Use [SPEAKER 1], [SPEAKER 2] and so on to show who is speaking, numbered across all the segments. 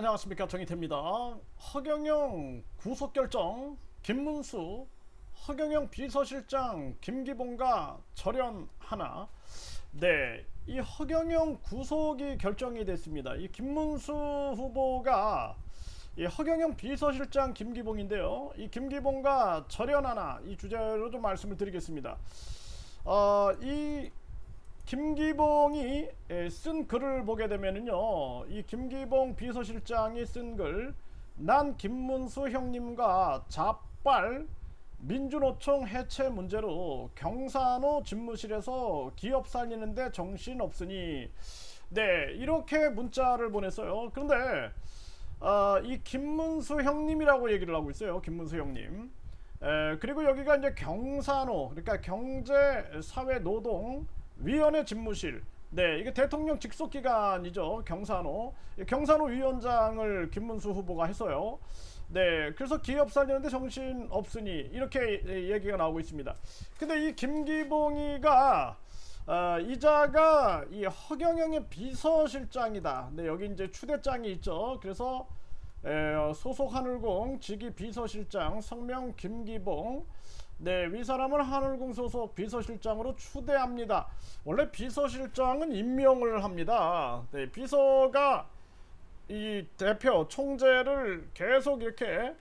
[SPEAKER 1] 안녕하십니까, 정의태입니다. 허경영 구속결정 김문수, 허경영 비서실장 김기봉과 절연하나. 네, 이 허경영 구속이 결정이 됐습니다. 이 김문수 후보가 이 허경영 비서실장 김기봉인데요, 이 김기봉과 절연하나, 이 주제로 좀 말씀을 드리겠습니다. 이 김기봉이 쓴 글을 보게 되면은요, 이 김기봉 비서실장이 쓴 글, 난 김문수 형님과 자빨 민주노총 해체 문제로 경산호 집무실에서 기업 살리는데 정신 없으니, 네, 이렇게 문자를 보냈어요. 그런데 이 김문수 형님이라고 얘기를 하고 있어요. 김문수 형님. 그리고 여기가 이제 경산호, 그러니까 경제사회노동위원회 집무실. 네, 이게 대통령 직속 기관이죠. 경산호. 경산호 위원장을 김문수 후보가 했어요. 네, 그래서 기업 살리는데 정신 없으니 이렇게 얘기가 나오고 있습니다. 근데 이 김기봉이가 이자가 이 허경영의 비서실장이다. 네, 여기 이제 추대장이 있죠. 그래서 소속 하늘공 직위 비서실장 성명 김기봉. 네, 위 사람은 하늘공 소속 비서실장으로 추대합니다. 원래 비서실장은 임명을 합니다. 네, 비서가 이 대표 총재를 계속 이렇게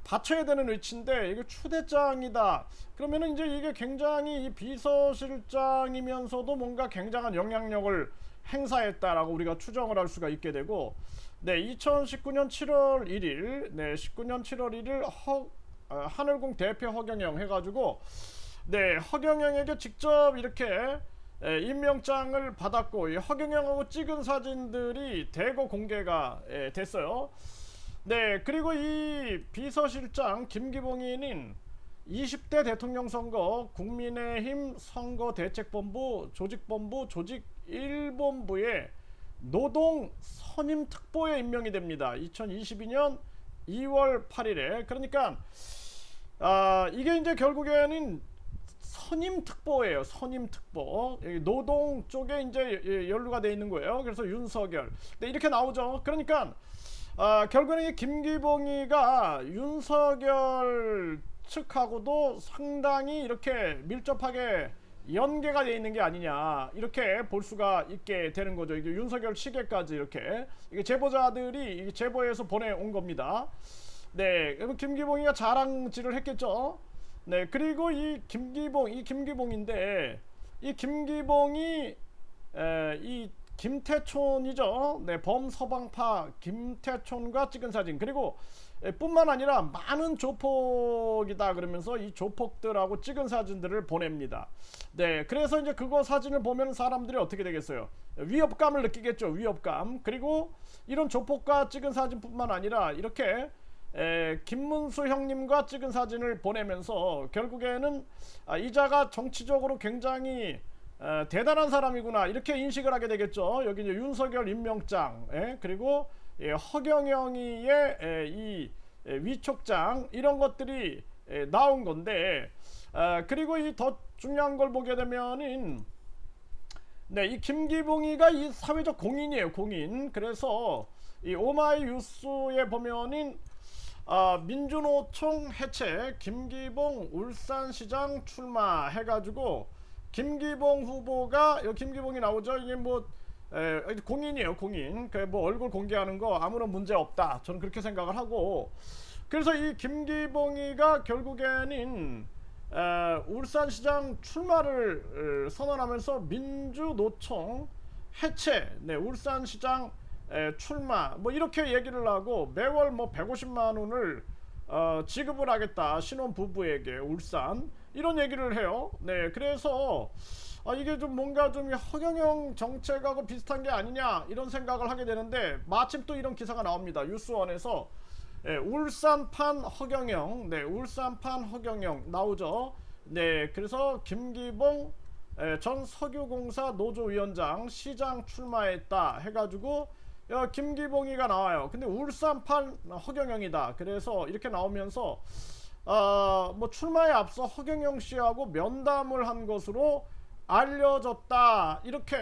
[SPEAKER 1] 받쳐야 되는 위치인데 이게 추대장이다. 그러면은 이제 이게 굉장히 이 비서실장이면서도 뭔가 굉장한 영향력을 행사했다라고 우리가 추정을 할 수가 있게 되고, 네, 2019년 7월 1일, 네, 19년 7월 1일 하늘공 대표 허경영 해가지고, 네, 허경영에게 직접 이렇게 임명장을 받았고, 이 허경영하고 찍은 사진들이 대거 공개가 됐어요. 네, 그리고 이 비서실장 김기봉이는 20대 대통령 선거 국민의힘 선거대책본부 조직본부 조직 1본부의 노동 선임 특보에 임명이 됩니다. 2022년 2월 8일에. 그러니까 이게 이제 결국에는 선임 특보예요. 선임 특보. 노동 쪽에 이제 연루가 돼 있는 거예요. 그래서 윤석열. 네, 이렇게 나오죠. 그러니까 결국에는 김기봉이가 윤석열 측하고도 상당히 이렇게 밀접하게 연계가 되어 있는 게 아니냐, 이렇게 볼 수가 있게 되는 거죠. 이게 윤석열 시계까지 이렇게 이게 제보자들이 제보해서 보내온 겁니다. 네, 그럼 김기봉이가 자랑질을 했겠죠. 네, 그리고 이 김기봉인데 이 김기봉이 이 김태촌이죠. 네, 범서방파 김태촌과 찍은 사진. 그리고 뿐만 아니라 많은 조폭이다 그러면서 이 조폭들하고 찍은 사진들을 보냅니다. 네, 그래서 이제 그거 사진을 보면 사람들이 어떻게 되겠어요? 위협감을 느끼겠죠. 위협감. 그리고 이런 조폭과 찍은 사진뿐만 아니라 이렇게 김문수 형님과 찍은 사진을 보내면서 결국에는 이자가 정치적으로 굉장히 대단한 사람이구나, 이렇게 인식을 하게 되겠죠. 여기 이제 윤석열 임명장, 그리고 허경영이의 이 위촉장, 이런 것들이 나온 건데, 그리고 이 더 중요한 걸 보게 되면은, 네, 이 김기봉이가 이 사회적 공인이에요, 공인. 그래서 이 오마이뉴스에 보면은 민주노총 해체 김기봉 울산시장 출마 해가지고 김기봉 후보가, 여기 김기봉이 나오죠. 이게 뭐 공인이에요, 공인. 그 뭐 얼굴 공개하는 거 아무런 문제 없다, 저는 그렇게 생각을 하고. 그래서 이 김기봉이가 결국에는 울산시장 출마를 선언하면서 민주노총 해체, 네, 울산시장 출마, 뭐 이렇게 얘기를 하고 매월 뭐 150만 원을 지급을 하겠다, 신혼부부에게 울산, 이런 얘기를 해요. 네, 그래서 이게 좀 뭔가 좀 허경영 정책하고 비슷한 게 아니냐, 이런 생각을 하게 되는데, 마침 또 이런 기사가 나옵니다. 뉴스원에서 울산판 허경영, 네, 울산판 허경영 나오죠. 네, 그래서 김기봉 전 석유공사 노조위원장 시장 출마했다 해가지고 김기봉이가 나와요. 근데 울산판 허경영이다. 그래서 이렇게 나오면서 뭐 출마에 앞서 허경영 씨하고 면담을 한 것으로 알려졌다, 이렇게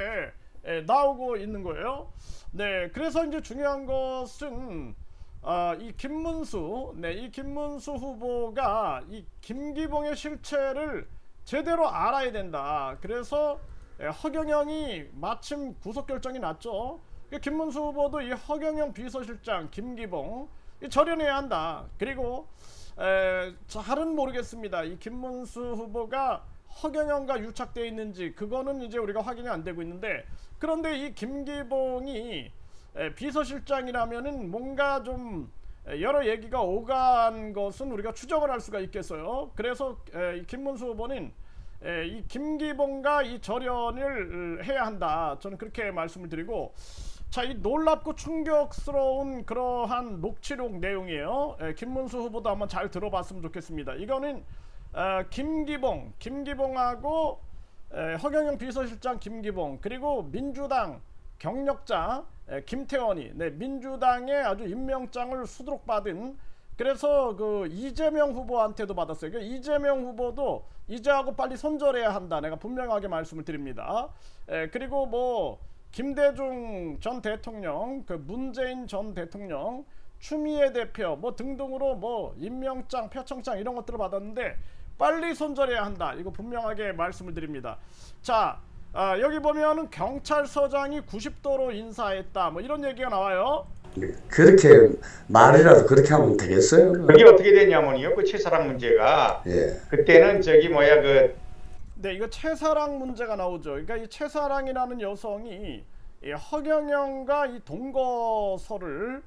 [SPEAKER 1] 나오고 있는 거예요. 네, 그래서 이제 중요한 것은 이 김문수, 이 김문수 후보가 이 김기봉의 실체를 제대로 알아야 된다. 그래서 허경영이 마침 구속 결정이 났죠. 김문수 후보도 이 허경영 비서실장 김기봉 절연해야 한다. 그리고 잘은 모르겠습니다. 이 김문수 후보가 허경영과 유착되어 있는지 그거는 이제 우리가 확인이 안 되고 있는데, 그런데 이 김기봉이 비서실장이라면은 뭔가 좀 여러 얘기가 오간 것은 우리가 추정을 할 수가 있겠어요. 그래서 이 김문수 후보는 이 김기봉과 이 절연을 해야 한다. 저는 그렇게 말씀을 드리고, 자, 이 놀랍고 충격스러운 그러한 녹취록 내용이에요. 김문수 후보도 한번 잘 들어봤으면 좋겠습니다. 이거는 김기봉하고 허경영 비서실장 김기봉, 그리고 민주당 경력자 김태원이 민주당의 아주 임명장을 수두룩 받은, 그래서 그 이재명 후보한테도 받았어요. 그러니까 이재명 후보도 이제하고 빨리 손절해야 한다. 내가 분명하게 말씀을 드립니다. 그리고 뭐 김대중 전 대통령, 그 문재인 전 대통령, 추미애 대표 뭐 등등으로 뭐 임명장, 표창장 이런 것들을 받았는데 빨리 손절해야 한다. 이거 분명하게 말씀을 드립니다. 자, 여기 보면은 경찰서장이 90도로 인사했다. 뭐 이런 얘기가 나와요.
[SPEAKER 2] 그렇게 말이라도 그렇게 하면 되겠어요?
[SPEAKER 3] 그게 어떻게 되냐면요, 그 채사랑 문제가 그때는 저기 뭐야
[SPEAKER 1] 네, 이거 채사랑 문제가 나오죠. 그러니까 이 채사랑이라는 여성이 이 허경영과 이 동거설을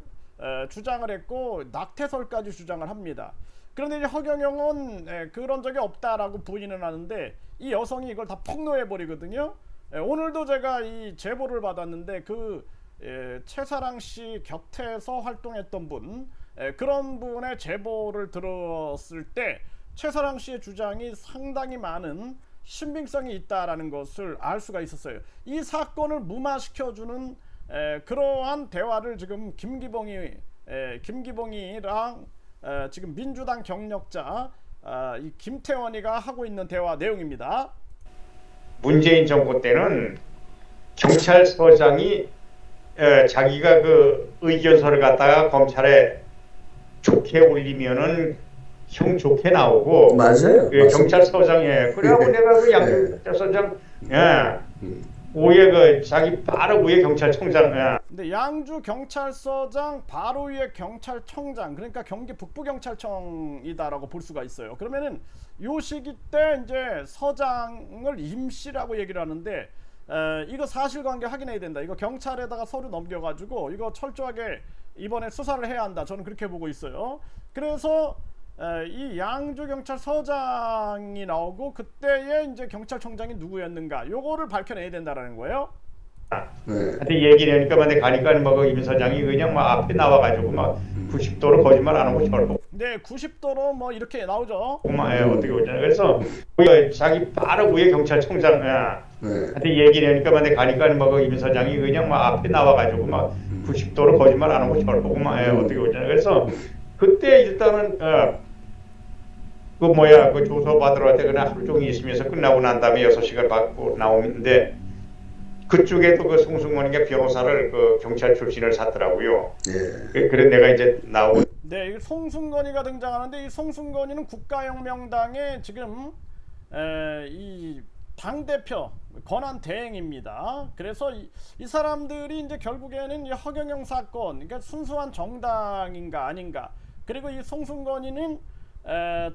[SPEAKER 1] 주장을 했고 낙태설까지 주장을 합니다. 그런데 이제 허경영은 그런 적이 없다라고 부인을 하는데 이 여성이 이걸 다 폭로해 버리거든요. 오늘도 제가 이 제보를 받았는데 그 최사랑 씨 곁에서 활동했던 분, 그런 분의 제보를 들었을 때 최사랑 씨의 주장이 상당히 많은 신빙성이 있다라는 것을 알 수가 있었어요. 이 사건을 무마시켜주는 그러한 대화를 지금 김기봉이랑 지금 민주당 경력자 이 김태원이가 하고 있는 대화 내용입니다.
[SPEAKER 3] 문재인 정부 때는 경찰서장이 자기가 그 의견서를 갖다가 검찰에 좋게 올리면은 형 좋게 나오고,
[SPEAKER 2] 맞아요.
[SPEAKER 3] 그 경찰서장에 그래갖고 내가 그 양경찰서장 위에 그 자기 바로 위에 경찰청장.
[SPEAKER 1] 근데 양주 경찰서장 바로 위에 경찰청장, 그러니까 경기 북부경찰청이다라고 볼 수가 있어요. 그러면은 요 시기 때 이제 서장을 임시라고 얘기를 하는데 이거 사실관계 확인해야 된다. 이거 경찰에다가 서류 넘겨가지고 이거 철저하게 이번에 수사를 해야 한다. 저는 그렇게 보고 있어요. 그래서 이 양주 경찰서장이 나오고 그때의 이제 경찰청장이 누구였는가, 요거를 밝혀내야 된다라는 거예요.
[SPEAKER 3] 하여튼 얘기를 하니까 만약 가니까 뭐 임 서장이 그냥 막 앞에 나와가지고 막 90도로 거짓말 안 하고 저러고.
[SPEAKER 1] 네, 90도로 뭐 이렇게 나오죠.
[SPEAKER 3] 어떻게 보잖아요. 그래서 자기 바로 위에 경찰청장. 하여튼 얘기를 하니까 만약 가니까 뭐 임 서장이 그냥 막 앞에 나와가지고 막 90도로 거짓말 안 하고 저러고 막 어떻게 보잖아요. 그래서 그때 일단은 그 조서 받으러 갈 때 그냥 하루 종일 있으면서 끝나고 난 다음에 6시간 받고 나오는데, 그쪽에도 그 송승건이가 변호사를 그 경찰 출신을 샀더라고요. 그래서 내가 이제 나오고.
[SPEAKER 1] 네, 송승건이가 등장하는데 이 송승건이는 국가혁명당의 지금 이 당대표 권한 대행입니다. 그래서 이 사람들이 이제 결국에는 이 허경영 사건, 그러니까 순수한 정당인가 아닌가, 그리고 이 송승건이는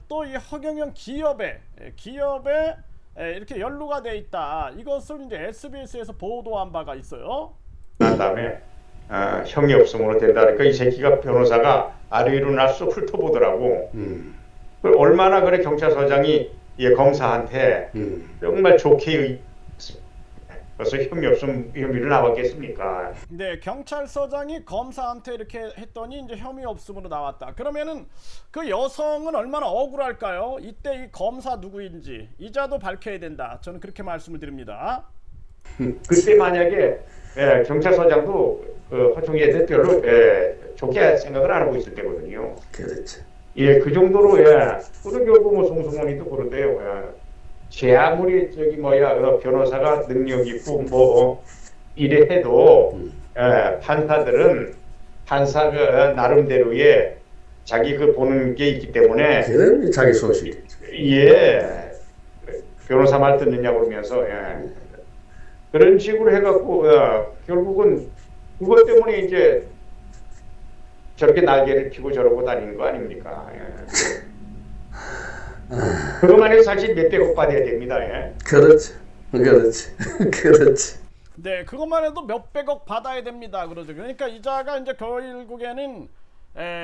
[SPEAKER 1] 또 이 허경영 기업에 이렇게 연루가 돼 있다. 이것을 이제 SBS에서 보도한 바가 있어요.
[SPEAKER 3] 난 다음에 형이 없으므로 된다. 그러니까 이 새끼가 변호사가 아래 위로 날수 훑어보더라고. 얼마나 그래 경찰서장이 검사한테 정말 좋게 그래서 형이 없으면 혐의를 나왔겠습니까?
[SPEAKER 1] 네, 경찰서장이 검사한테 이렇게 했더니 이제 혐의 없음으로 나왔다. 그러면은 그 여성은 얼마나 억울할까요? 이때 이 검사 누구인지 이자도 밝혀야 된다. 저는 그렇게 말씀을 드립니다.
[SPEAKER 3] 그때 만약에 경찰서장도 그 허충의 대표로 좋게 생각을 안 하고 있을 때거든요.
[SPEAKER 2] 그렇죠.
[SPEAKER 3] 그 정도로 그런 결국 뭐 송승헌이도 그런데요. 제 아무리 변호사가 능력 있고 이래 해도 판사들은 판사가 나름대로의 자기 그 보는 게 있기 때문에
[SPEAKER 2] 그런 자기 소신.
[SPEAKER 3] 예 변호사 말 듣느냐 그러면서 그런 식으로 해갖고 결국은 그것 때문에 이제 저렇게 날개를 피고 저러고 다니는 거 아닙니까? 그것만 해도 사실 몇백억 받아야 됩니다.
[SPEAKER 2] 그렇지, 그렇지, 그렇지.
[SPEAKER 1] 네, 그것만 해도 몇백억 받아야 됩니다. 그러죠. 그러니까 이자가 이제 결국에는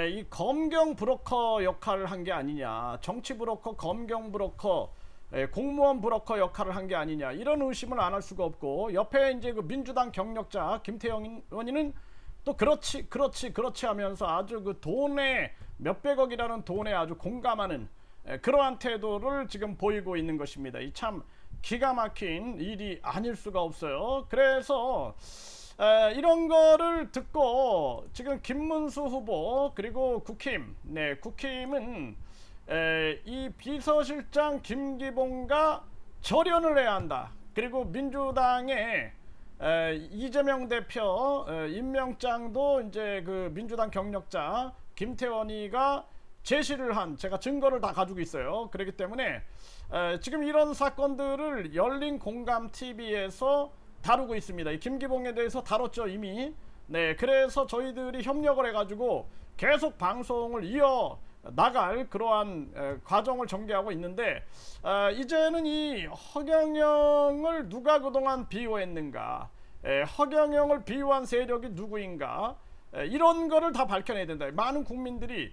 [SPEAKER 1] 이 검경 브로커 역할을 한 게 아니냐, 정치 브로커, 검경 브로커, 공무원 브로커 역할을 한 게 아니냐, 이런 의심을 안 할 수가 없고, 옆에 이제 그 민주당 경력자 김태형 의원이는 또 그렇지 하면서 아주 그 돈에 몇백억이라는 돈에 아주 공감하는 그러한 태도를 지금 보이고 있는 것입니다. 이 참 기가 막힌 일이 아닐 수가 없어요. 그래서 이런 거를 듣고 지금 김문수 후보 그리고 국힘은 이 비서실장 김기봉과 절연을 해야 한다. 그리고 민주당의 이재명 대표 임명장도 이제 그 민주당 경력자 김태원이가 제시를 한, 제가 증거를 다 가지고 있어요. 그렇기 때문에 지금 이런 사건들을 열린 공감 TV에서 다루고 있습니다. 이 김기봉에 대해서 다뤘죠 이미. 네, 그래서 저희들이 협력을 해가지고 계속 방송을 이어 나갈 그러한 과정을 전개하고 있는데, 이제는 이 허경영을 누가 그동안 비호했는가, 허경영을 비호한 세력이 누구인가, 이런 거를 다 밝혀내야 된다. 많은 국민들이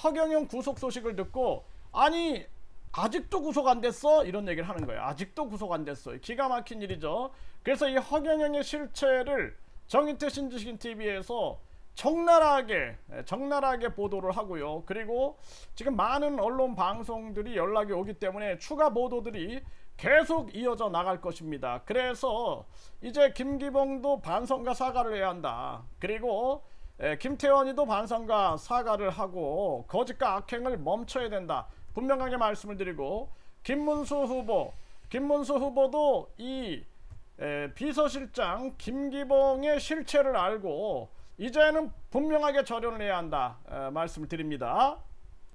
[SPEAKER 1] 허경영 구속 소식을 듣고 아니 아직도 구속 안 됐어? 이런 얘기를 하는 거예요. 아직도 구속 안 됐어요. 기가 막힌 일이죠. 그래서 이 허경영의 실체를 정인태 신지식 TV에서 적나라하게 보도를 하고요. 그리고 지금 많은 언론 방송들이 연락이 오기 때문에 추가 보도들이 계속 이어져 나갈 것입니다. 그래서 이제 김기봉도 반성과 사과를 해야 한다. 그리고 김태원이도 반성과 사과를 하고 거짓과 악행을 멈춰야 된다. 분명하게 말씀을 드리고, 김문수 후보도 이 비서실장 김기봉의 실체를 알고 이제는 분명하게 절연을 해야 한다 말씀을 드립니다.